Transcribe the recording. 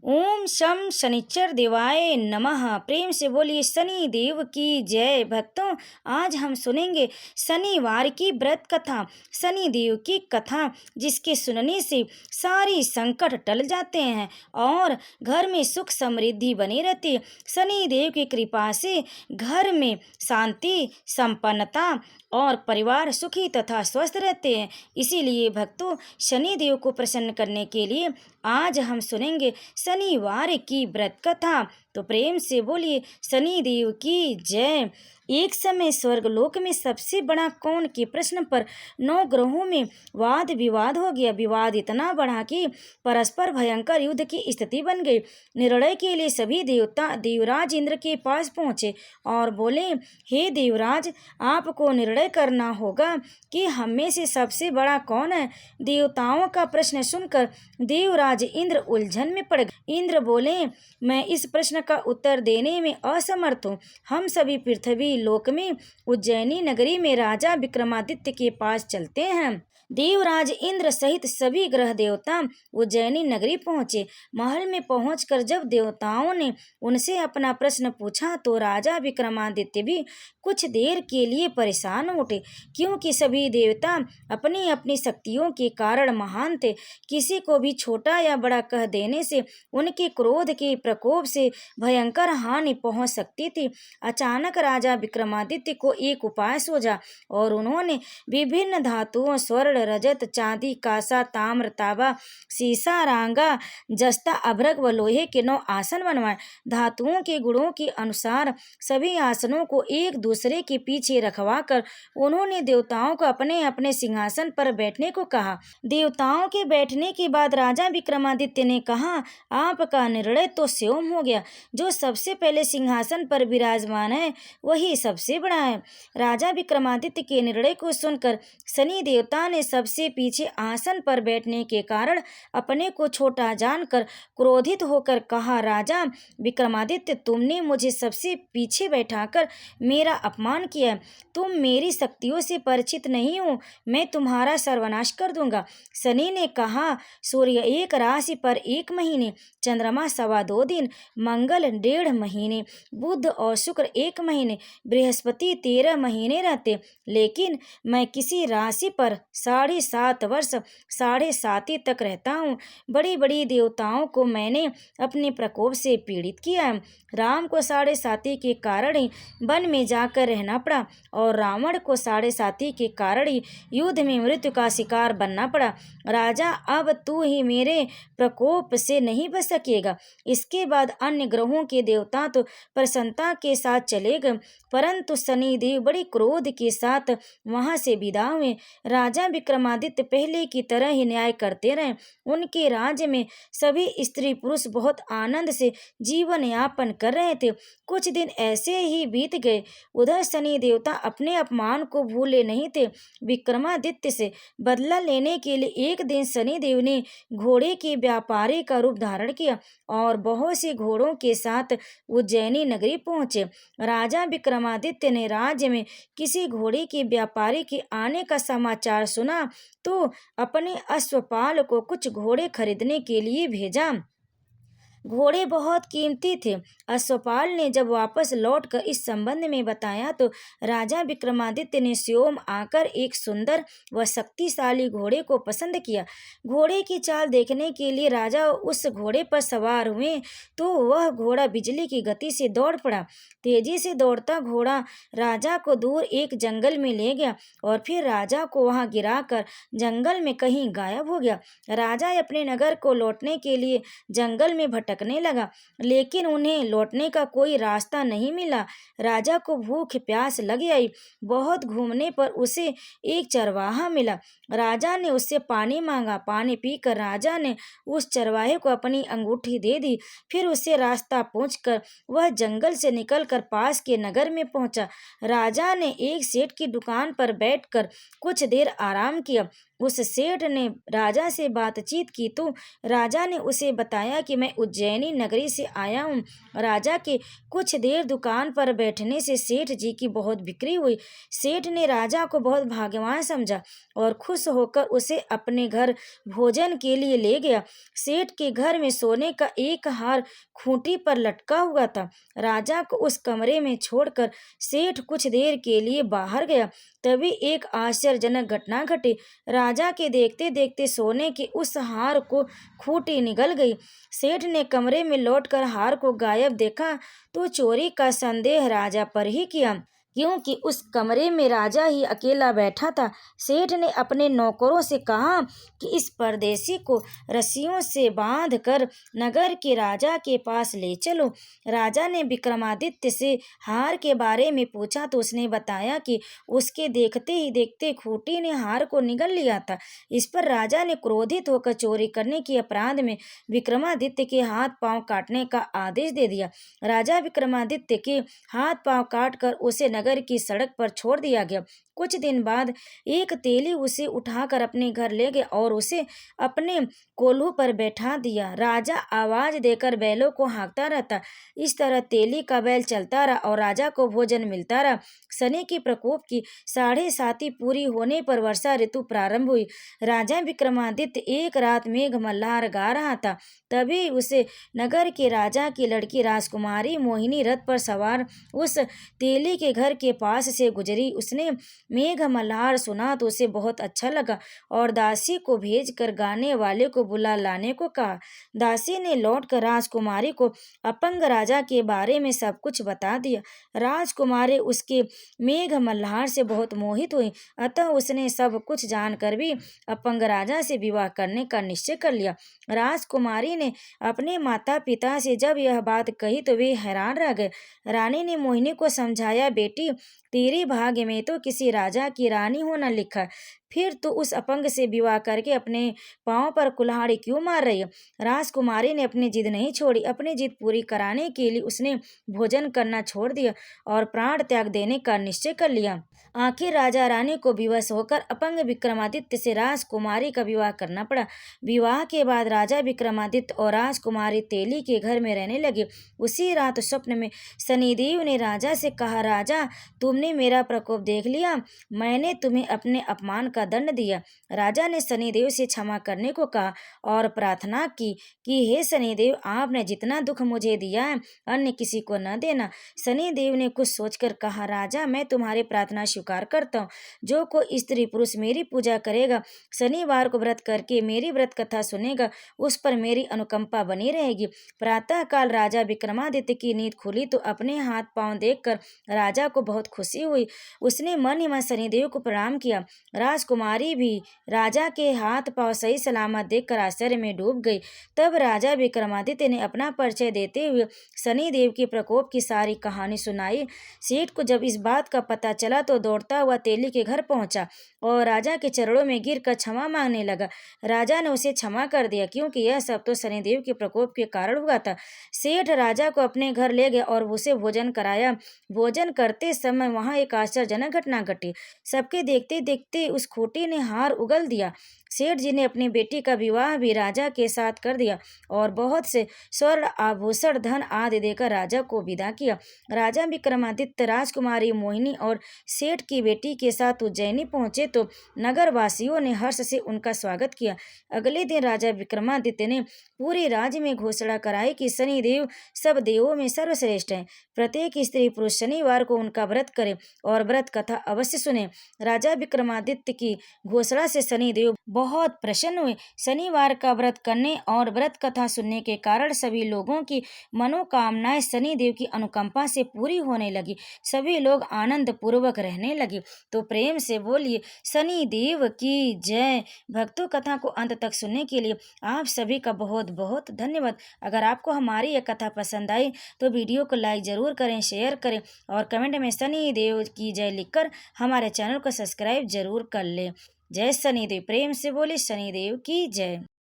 ओम शम शनिच्चर देवाय नमः। प्रेम से बोलिए शनि देव की जय। भक्तों, आज हम सुनेंगे शनिवार की व्रत कथा, शनि देव की कथा, जिसके सुनने से सारी संकट टल जाते हैं और घर में सुख समृद्धि बनी रहती है। शनि देव की कृपा से घर में शांति, संपन्नता और परिवार सुखी तथा स्वस्थ रहते हैं। इसीलिए भक्तों, शनि देव को प्रसन्न करने के लिए आज हम सुनेंगे शनिवार की व्रत कथा। तो प्रेम से बोलिए शनि देव की जय। एक समय स्वर्गलोक में सबसे बड़ा कौन के प्रश्न पर 9 ग्रहों में वाद विवाद हो गया। विवाद इतना बढ़ा कि परस्पर भयंकर युद्ध की स्थिति बन गई। निर्णय के लिए सभी देवता देवराज इंद्र के पास पहुंचे और बोले, हे देवराज, आपको निर्णय करना होगा कि हम में से सबसे बड़ा कौन है। देवताओं का प्रश्न सुनकर देवराज इंद्र उलझन में पड़ गए। इंद्र बोले, मैं इस प्रश्न का उत्तर देने में असमर्थ हूँ। हम सभी पृथ्वी लोक में उज्जैनी नगरी में राजा विक्रमादित्य के पास चलते हैं। देवराज इंद्र सहित सभी ग्रह देवता उज्जैनी नगरी पहुंचे। महल में पहुंचकर जब देवताओं ने उनसे अपना प्रश्न पूछा तो राजा विक्रमादित्य भी कुछ देर के लिए परेशान उठे, क्योंकि सभी देवता अपनी अपनी शक्तियों के कारण महान थे। किसी को भी छोटा या बड़ा कह देने से उनके क्रोध के प्रकोप से भयंकर हानि पहुंच सकती थी। अचानक राजा विक्रमादित्य को एक उपाय सूझा और उन्होंने विभिन्न धातुओं स्वर्ण, रजत, चांदी, कांसा, ताम्र, तांबा, सीसा, रांगा, जस्ता, अभ्रक व लोहे के 9 आसन बनवाए। धातुओं के गुणों के अनुसार सभी आसनों को एक दूसरे के पीछे रखवाकर उन्होंने देवताओं को अपने अपने सिंहासन पर बैठने को कहा। देवताओं के बैठने के बाद राजा विक्रमादित्य ने कहा, आपका निर्णय तो स्वयं हो गया। जो सबसे पहले सिंहासन पर विराजमान है वही सबसे बड़ा है। राजा विक्रमादित्य के निर्णय को सुनकर शनि देवता ने सबसे पीछे आसन पर बैठने के कारण अपने को छोटा जानकर क्रोधित होकर कहा, राजा विक्रमादित्य, तुमने मुझे सबसे पीछे बैठाकर मेरा अपमान किया। तुम मेरी शक्तियों से परिचित नहीं हो, मैं तुम्हारा सर्वनाश कर दूंगा। शनि ने कहा, सूर्य 1 राशि पर 1 महीने, चंद्रमा 2.25 दिन, मंगल 1.5 महीने, बुध और शुक्र 1 महीने, बृहस्पति 13 महीने रहते, लेकिन मैं किसी राशि पर 7.5 वर्ष 7.5 तक रहता हूँ। बड़ी बड़ी देवताओं को मैंने अपने प्रकोप से पीड़ित किया है। राम को 7.5 के कारण ही वन में जाकर रहना पड़ा और रावण को 7.5 के कारण ही युद्ध में मृत्यु का शिकार बनना पड़ा। राजा, अब तू ही मेरे प्रकोप से नहीं बच सकेगा। इसके बाद अन्य ग्रहों के देवता तो प्रसन्नता के साथ चले गए, परंतु शनिदेव बड़ी क्रोध के साथ वहां से विदा हुए। राजा विक्रमादित्य पहले की तरह ही न्याय करते रहे। उनके राज्य में सभी स्त्री पुरुष बहुत आनंद से जीवन यापन कर रहे थे। कुछ दिन ऐसे ही बीत गए। उधर शनि देवता अपने अपमान को भूले नहीं थे। विक्रमादित्य से बदला लेने के लिए एक दिन शनि देव ने घोड़े के व्यापारी का रूप धारण किया और बहुत से घोड़ों के साथ उज्जैनी नगरी पहुंचे। राजा विक्रमादित्य ने राज्य में किसी घोड़े के व्यापारी के आने का समाचार सुना तो अपने अश्वपाल को कुछ घोड़े खरीदने के लिए भेजा। घोड़े बहुत कीमती थे। अश्वपाल ने जब वापस लौटकर इस संबंध में बताया तो राजा विक्रमादित्य ने स्वयं आकर एक सुंदर व शक्तिशाली घोड़े को पसंद किया। घोड़े की चाल देखने के लिए राजा उस घोड़े पर सवार हुए तो वह घोड़ा बिजली की गति से दौड़ पड़ा। तेजी से दौड़ता घोड़ा राजा को दूर एक जंगल में ले गया और फिर राजा को वहां गिराकर जंगल में कहीं गायब हो गया। राजा अपने नगर को लौटने के लिए जंगल में भटकने लगा, लेकिन उन्हें लौटने का कोई रास्ता नहीं मिला। राजा को भूख प्यास लग आई। बहुत घूमने पर उसे एक चरवाहा मिला। राजा ने उससे पानी मांगा। पानी पीकर राजा ने उस चरवाहे को अपनी अंगूठी दे दी। फिर उससे रास्ता पूछकर वह जंगल से निकलकर पास के नगर में पहुंचा। राजा ने एक सेठ की दुकान पर बैठकर कुछ देर आराम किया। उस सेठ ने राजा से बातचीत की तो राजा ने उसे बताया कि मैं उज्जैनी नगरी से आया हूँ। राजा के कुछ देर दुकान पर बैठने से सेठ जी की बहुत बिक्री हुई। सेठ ने राजा को बहुत भाग्यवान समझा और खुश होकर उसे अपने घर भोजन के लिए ले गया। सेठ के घर में सोने का एक हार खूंटी पर लटका हुआ था। राजा को उस कमरे में छोड़कर सेठ कुछ देर के लिए बाहर गया। तभी एक आश्चर्यजनक घटना घटी। राजा के देखते देखते सोने के उस हार को खूंटी निगल गई। सेठ ने कमरे में लौटकर हार को गायब देखा तो चोरी का संदेह राजा पर ही किया, क्योंकि उस कमरे में राजा ही अकेला बैठा था। सेठ ने अपने नौकरों से कहा कि इस परदेसी को रस्सियों से बांध कर नगर के राजा के पास ले चलो। राजा ने विक्रमादित्य से हार के बारे में पूछा तो उसने बताया कि उसके देखते ही देखते खूंटी ने हार को निगल लिया था। इस पर राजा ने क्रोधित होकर चोरी करने के अपराध में विक्रमादित्य के हाथ पांव काटने का आदेश दे दिया। राजा विक्रमादित्य के हाथ पांव काटकर उसे नगर की सड़क पर छोड़ दिया गया। कुछ दिन बाद एक तेली उसे उठाकर अपने घर ले गया और उसे अपने कोल्हू पर बैठा दिया। राजा आवाज देकर बैलों को हाँकता रहता। इस तरह तेली का बैल चलता रहा और राजा को भोजन मिलता रहा। शनि के प्रकोप की 7.5 पूरी होने पर वर्षा ऋतु प्रारंभ हुई। राजा विक्रमादित्य एक रात मेघ मल्हार गा रहा था। तभी उसे नगर के राजा की लड़की राजकुमारी मोहिनी रथ पर सवार उस तेली के घर के पास से गुजरी। उसने मेघ मल्हार सुना तो उसे बहुत अच्छा लगा और दासी को भेजकर गाने वाले को बुला लाने को कहा। दासी ने लौटकर राजकुमारी को अपंग राजा के बारे में सब कुछ बता दिया। राजकुमारी उसके मेघ मल्हार से बहुत मोहित हुई, अतः उसने सब कुछ जानकर भी अपंग राजा से विवाह करने का निश्चय कर लिया। राजकुमारी ने अपने माता पिता से जब यह बात कही तो वे हैरान रह गए। रानी ने मोहिनी को समझाया, बेटी तेरे भाग्य में तो किसी राजा की रानी होना लिखा, फिर तो उस अपंग से विवाह करके अपने पांव पर कुल्हाड़ी क्यों मार रही है। राजकुमारी ने अपनी जिद नहीं छोड़ी। अपनी जिद पूरी कराने के लिए उसने भोजन करना छोड़ दिया और प्राण त्याग देने का निश्चय कर लिया। आखिर राजा रानी को विवश होकर अपंग विक्रमादित्य से राजकुमारी का विवाह करना पड़ा। विवाह के बाद राजा विक्रमादित्य और राजकुमारी तेली के घर में रहने लगे। उसी रात स्वप्न में शनिदेव ने राजा से कहा, राजा तुमने मेरा प्रकोप देख लिया, मैंने तुम्हें अपने अपमान का दंड दिया। राजा ने शनिदेव से क्षमा करने को कहा और प्रार्थना की कि हे शनिदेव, आपने जितना दुख मुझे दिया है अन्य किसी को न देना। शनिदेव ने कुछ सोचकर कहा, राजा मैं तुम्हारी प्रार्थना स्वीकार करता हूँ। जो कोई स्त्री पुरुष मेरी पूजा करेगा, शनिवार को व्रत करके मेरी व्रत कथा सुनेगा, उस पर मेरी अनुकंपा बनी रहेगी। प्रातः काल राजा विक्रमादित्य की नींद खुली तो अपने हाथ पांव देखकर राजा को बहुत खुशी हुई। उसने मन ही मन शनिदेव को प्रणाम किया। राजकुमारी भी राजा के हाथ पांव सही सलामत देखकर आश्चर्य में डूब गई। तब राजा विक्रमादित्य ने अपना परिचय देते हुए शनिदेव के प्रकोप की सारी कहानी सुनाई। सेठ को जब इस बात का पता चला तो दौड़ता हुआ तेली के घर पहुंचा और राजा के चरणों में गिरकर क्षमा मांगने लगा। राजा ने उसे क्षमा कर दिया, क्योंकि यह सब तो शनिदेव के प्रकोप के कारण हुआ था। सेठ राजा को अपने घर ले गया और उसे भोजन कराया। भोजन करते समय वहां एक आश्चर्यजनक घटना घटी। सबके देखते देखते उस खूंटी ने हार उगल दिया। सेठ जी ने अपनी बेटी का विवाह भी राजा के साथ कर दिया और बहुत से स्वर्ण आभूषण धन आदि देकर राजा को विदा किया। राजा विक्रमादित्य राजकुमारी मोहिनी और सेठ की बेटी के साथ उज्जैनी पहुंचे तो नगर वासियों ने हर्ष से उनका स्वागत किया। अगले दिन राजा विक्रमादित्य ने पूरे राज्य में घोषणा कराई कि शनिदेव सब देवों में सर्वश्रेष्ठ हैं। प्रत्येक स्त्री पुरुष शनिवार को उनका व्रत करे और व्रत कथा अवश्य सुने। राजा विक्रमादित्य की घोषणा से शनिदेव बहुत प्रसन्न हुए। शनिवार का व्रत करने और व्रत कथा सुनने के कारण सभी लोगों की मनोकामनाएं शनिदेव की अनुकंपा से पूरी होने लगी। सभी लोग आनंद पूर्वक रहने लगे। तो प्रेम से बोलिए शनिदेव की जय। भक्तों, कथा को अंत तक सुनने के लिए आप सभी का बहुत बहुत धन्यवाद। अगर आपको हमारी यह कथा पसंद आई तो वीडियो को लाइक जरूर करें, शेयर करें और कमेंट में शनिदेव की जय लिखकर हमारे चैनल को सब्सक्राइब जरूर कर लें। जय शनिदेव। प्रेम से बोले शनिदेव की जय।